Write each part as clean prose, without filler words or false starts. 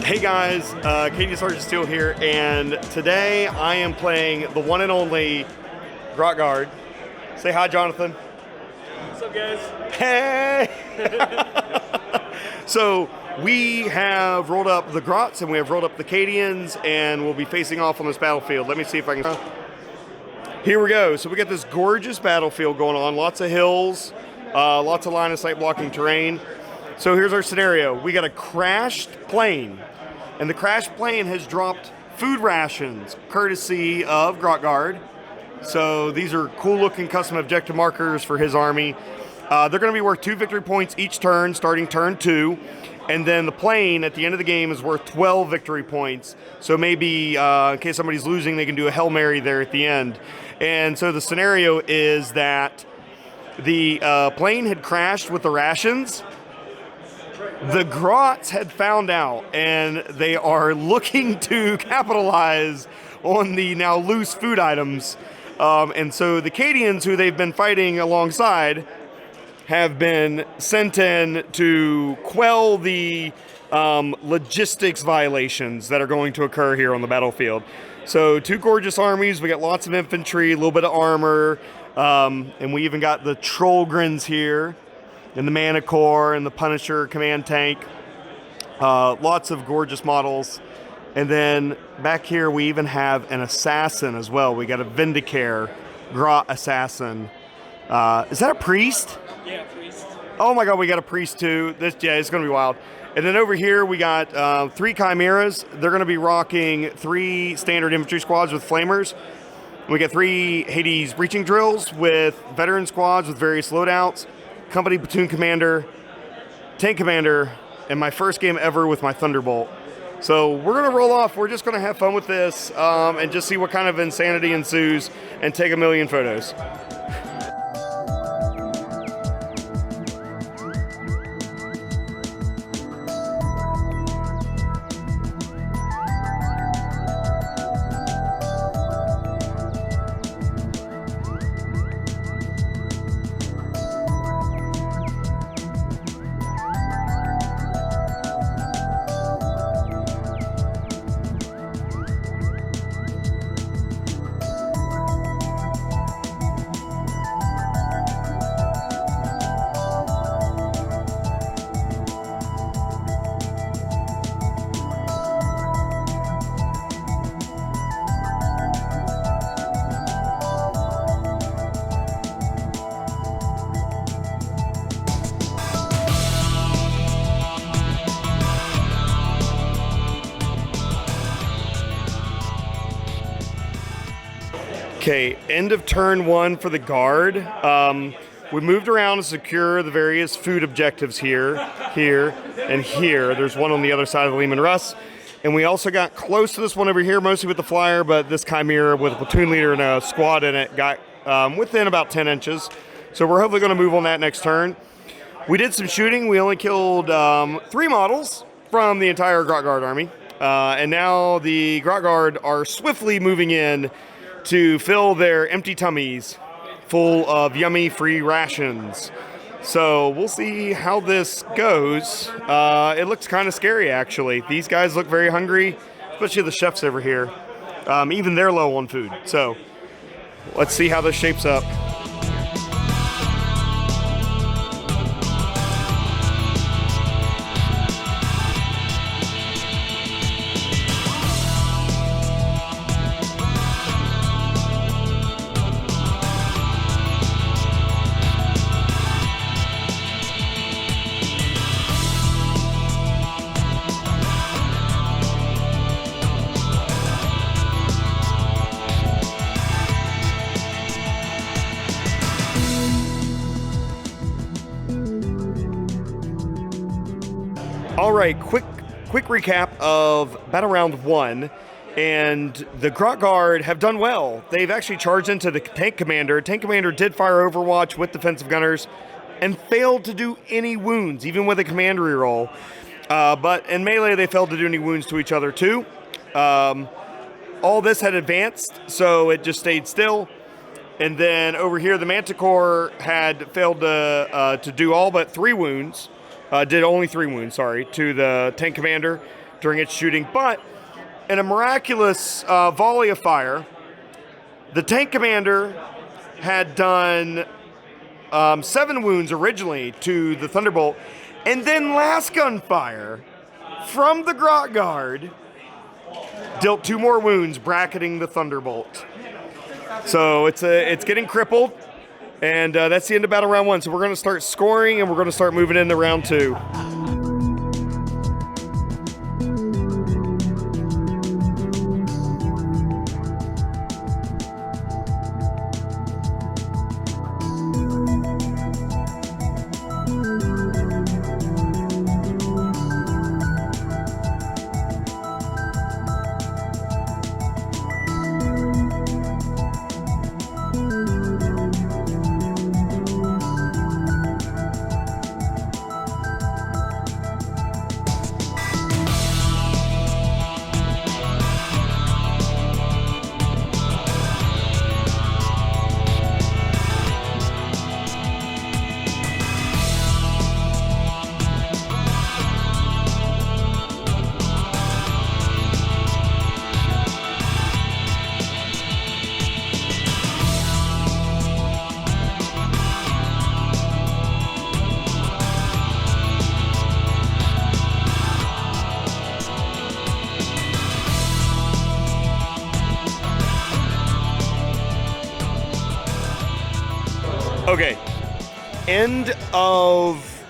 Hey guys, Cadians Sergeant Steel here, and today I am playing the one and only Grot Guard. Say hi, Jonathan. What's up, guys? Hey! So we have rolled up the Grots and we have rolled up the Cadians, and we'll be facing off on this battlefield. Let me see if I can. Here we go. So we got this gorgeous battlefield going on. Lots of hills, lots of line of sight blocking terrain. So here's our scenario. We got a crashed plane. And the crashed plane has dropped food rations, courtesy of Grot Guard. So these are cool-looking custom objective markers for his army. They're going to be worth 2 victory points each turn, starting turn 2. And then the plane at the end of the game is worth 12 victory points. So maybe in case somebody's losing, they can do a Hail Mary there at the end. And so the scenario is that the plane had crashed with the rations. The Grots had found out, and they are looking to capitalize on the now loose food items. And so the Cadians, who they've been fighting alongside, have been sent in to quell the logistics violations that are going to occur here on the battlefield. So 2 gorgeous armies. We got lots of infantry, a little bit of armor, and we even got the Trollgrins here, and the Manicore and the Punisher command tank. Lots of gorgeous models. And then back here we even have an assassin as well. We got a Vindicare Grot assassin. Is that a priest? Yeah, priest. Oh my god, we got a priest too. Yeah, it's gonna be wild. And then over here we got 3 Chimeras. They're gonna be rocking 3 standard infantry squads with flamers. We got 3 Hades breaching drills with veteran squads with various loadouts. Company platoon commander, tank commander, and my first game ever with my Thunderbolt. So we're gonna roll off. We're just gonna have fun with this and just see what kind of insanity ensues and take a million photos. Okay, end of turn 1 for the Guard. We moved around to secure the various food objectives here, and here. There's one on the other side of the Lehman Russ. And we also got close to this one over here, mostly with the flyer, but this Chimera with a platoon leader and a squad in it got within about 10 inches. So we're hopefully going to move on that next turn. We did some shooting. We only killed 3 models from the entire Grot Guard army. And now the Grot Guard are swiftly moving in to fill their empty tummies full of yummy free rations. So we'll see how this goes. It looks kind of scary, actually. These guys look very hungry, especially the chefs over here. Even they're low on food. So let's see how this shapes up. All right, quick recap of Battle Round 1. And the Grot Guard have done well. They've actually charged into the tank commander. Tank commander did fire Overwatch with defensive gunners and failed to do any wounds, even with a command reroll. But in melee, they failed to do any wounds to each other too. All this had advanced, so it just stayed still. And then over here, the Manticore had failed to do all but 3 wounds. Did only 3 wounds, sorry, to the tank commander during its shooting. But in a miraculous volley of fire, the tank commander had done 7 wounds originally to the Thunderbolt, and then last gunfire from the Grot Guard dealt 2 more wounds, bracketing the Thunderbolt. So it's getting crippled, and that's the end of battle round 1. So we're going to start scoring, and we're going to start moving into round 2. Okay, end of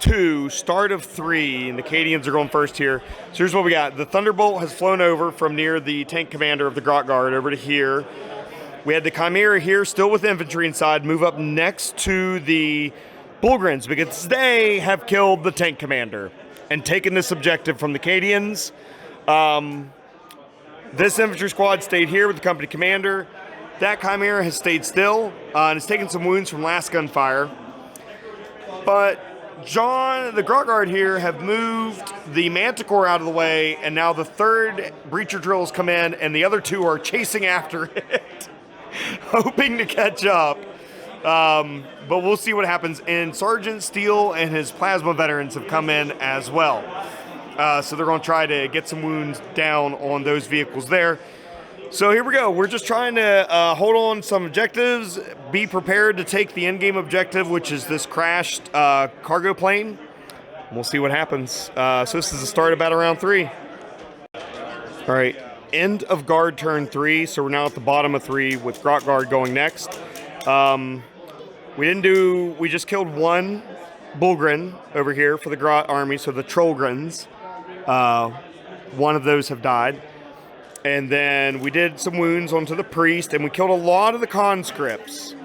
2, start of 3, and the Cadians are going first here. So here's what we got. The Thunderbolt has flown over from near the tank commander of the Grot Guard over to here. We had the Chimera here, still with infantry inside, move up next to the Bullgrins because they have killed the tank commander and taken this objective from the Cadians. This infantry squad stayed here with the company commander. That Chimera has stayed still and has taken some wounds from last gunfire. But the Grot Guard here have moved the Manticore out of the way, and now the 3rd breacher drill has come in, and the other 2 are chasing after it, hoping to catch up. But we'll see what happens. And Sergeant Steele and his plasma veterans have come in as well. So they're going to try to get some wounds down on those vehicles there. So here we go. We're just trying to hold on some objectives, be prepared to take the endgame objective, which is this crashed cargo plane. We'll see what happens. So this is the start of battle round 3. All right, end of guard turn 3. So we're now at the bottom of 3 with Grot Guard going next. We just killed 1 Bullgrin over here for the Grot army, so the Trollgrins. 1 of those have died. And then we did some wounds onto the priest, and we killed a lot of the conscripts.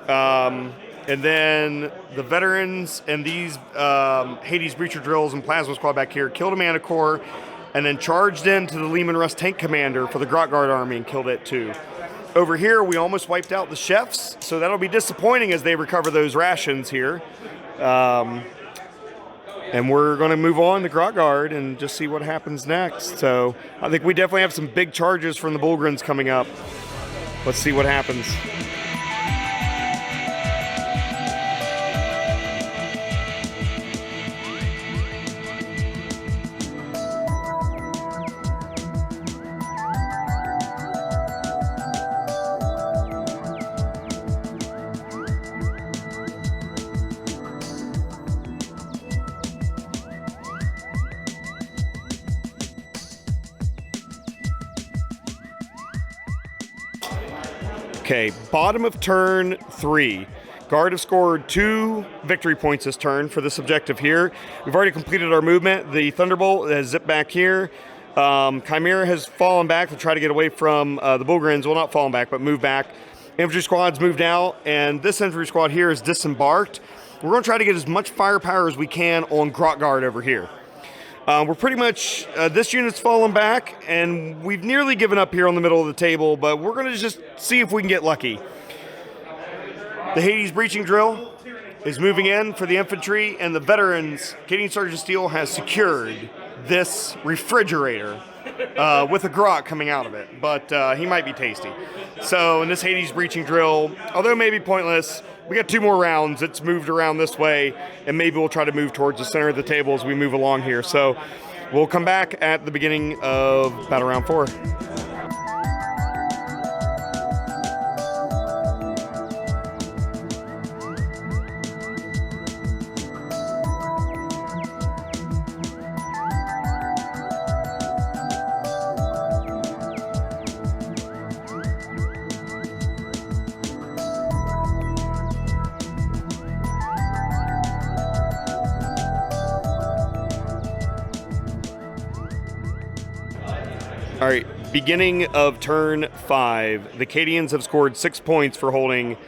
And then the veterans and these Hades breacher drills and plasma squad back here killed a Manticore, and then charged into the Lehman Russ tank commander for the Grot Guard army and killed it too. Over here, we almost wiped out the chefs, so that'll be disappointing as they recover those rations here. And we're going to move on to Grot Guard and just see what happens next. So I think we definitely have some big charges from the Bullgrins coming up. Let's see what happens. Okay, bottom of turn 3. Guard have scored 2 victory points this turn for this objective here. We've already completed our movement. The Thunderbolt has zipped back here. Chimera has fallen back to try to get away from the Bullgrins. Well, not fallen back, but moved back. Infantry squad's moved out, and this infantry squad here is disembarked. We're going to try to get as much firepower as we can on Grot Guard over here. We're pretty much, this unit's fallen back, and we've nearly given up here on the middle of the table, but we're going to just see if we can get lucky. The Hades breaching drill is moving in for the infantry, and the veterans, Cadian Sergeant Steele has secured this refrigerator with a grot coming out of it, but he might be tasty. So in this Hades breaching drill, although it may be pointless, we got 2 more rounds. It's moved around this way, and maybe we'll try to move towards the center of the table as we move along here. So we'll come back at the beginning of Battle Round 4. All right, beginning of turn 5. The Cadians have scored 6 points for holding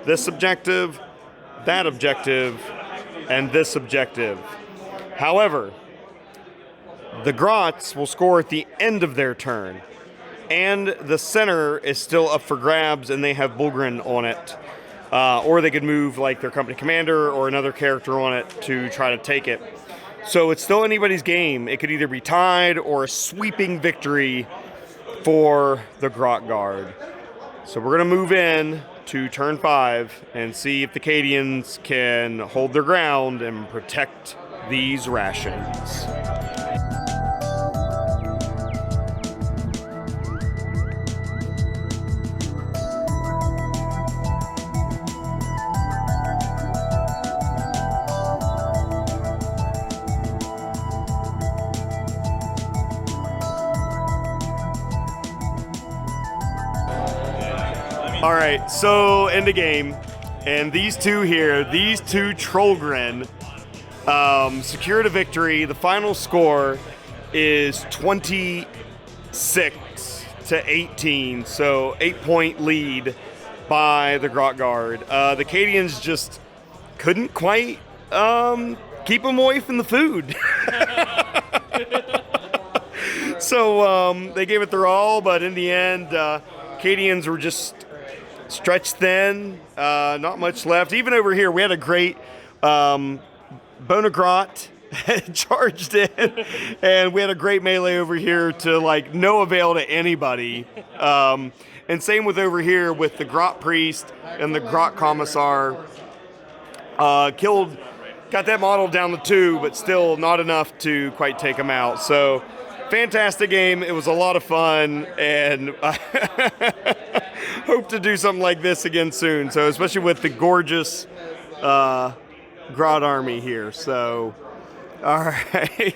this objective, that objective, and this objective. However, the Grots will score at the end of their turn, and the center is still up for grabs, and they have Bulgrin on it. Or they could move like their company commander or another character on it to try to take it. So it's still anybody's game. It could either be tied or a sweeping victory for the Grot Guard. So we're going to move in to turn 5 and see if the Cadians can hold their ground and protect these rations. All right, so end the game, and these two here, these two Trollgren, secured a victory. The final score is 26-18, so 8-point lead by the Grot Guard. The Cadians just couldn't quite keep them away from the food. So they gave it their all, but in the end, Cadians were just stretched thin, not much left. Even over here, we had a great Grot charged in, and we had a great melee over here to like no avail to anybody. And same with over here with the Grot Priest and the Grot Commissar. Got that model down to 2, but still not enough to quite take them out. So fantastic game. It was a lot of fun, and hope to do something like this again soon. So especially with the gorgeous Grot army here. So, all right.